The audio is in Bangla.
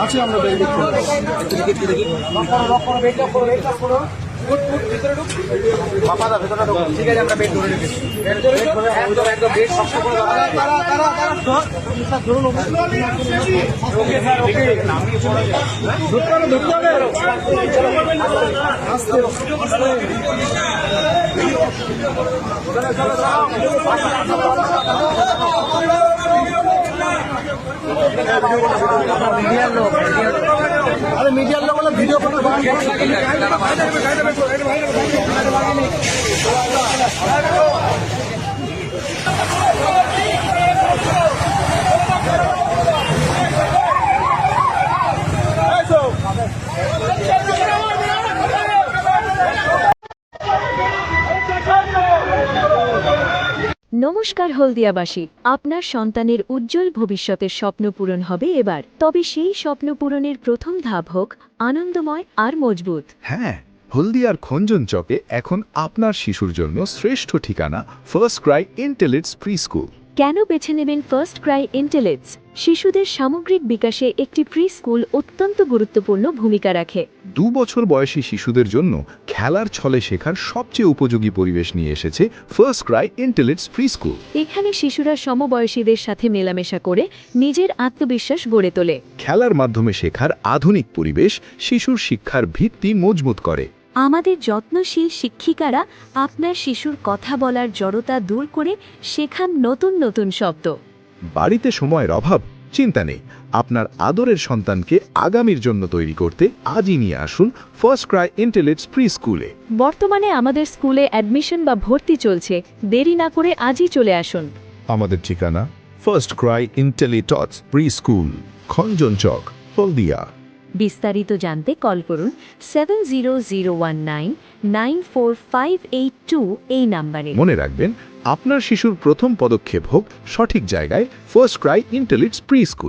আছি আমরা ঠিক আছে আমরা বেড ধরে রেখেছি একদম বেড শক্ত করে ধরুন ওকে স্যার ওকে ধরতে হবে আস্তে মিডিয়ার লোক বলে ভিডিও করে নমস্কার হলদিয়াবাসী, আপনার সন্তানের উজ্জ্বল ভবিষ্যতের স্বপ্ন পূরণ হবে এবার। তবে সেই স্বপ্ন পূরণের প্রথম ধাপ হোক আনন্দময় আর মজবুত। হ্যাঁ, হলদিয়ার খঞ্জন চকে এখন আপনার শিশুর জন্য শ্রেষ্ঠ ঠিকানা ফার্স্ট ক্রাই ইন্টেলিটস প্রি স্কুল। কেন বেছে নেবেন ফার্স্ট ক্রাই ইন্টেলিটস? শিশুদের সামগ্রিক বিকাশে একটি প্রি স্কুল অত্যন্ত গুরুত্বপূর্ণ ভূমিকা রাখে। 2 বছর বয়সী শিশুদের জন্য খেলার ছলে শেখার সবচেয়ে উপযোগী পরিবেশ নিয়ে এসেছে ফার্স্ট ক্রাই ইন্টেলিটস প্রি স্কুল। এখানে শিশুরা সমবয়সীদের সাথে মেলামেশা করে নিজের আত্মবিশ্বাস গড়ে তোলে। খেলার মাধ্যমে শেখার আধুনিক পরিবেশ শিশুর শিক্ষার ভিত্তি মজবুত করে। আমাদের যত্নশীল শিক্ষিকারা আপনার শিশুর কথা বলার জড়তা দূর করে শেখান নতুন নতুন শব্দ। বাড়িতে সময়ের অভাব? চিন্তা নেই, আপনার আদরের সন্তানকে আগামীর জন্য তৈরি করতে আজই নিয়ে আসুন ফার্স্ট ক্রাই ইন্টেলিটস প্রি স্কুলে। বর্তমানে আমাদের স্কুলে অ্যাডমিশন বা ভর্তি চলছে, দেরি না করে আজই চলে আসুন। আমাদের ঠিকানা first Cry ইন্টেলিটস pre school, Khanjan চক, হলদিয়া। বিস্তারিত জানতে কল করুন 7001994582 এই নাম্বারে। মনে রাখবেন, আপনার শিশুর প্রথম পদক্ষেপ হোক সঠিক জায়গায় ফার্স্ট ক্রাই ইন্টেলিটস প্রি স্কুল।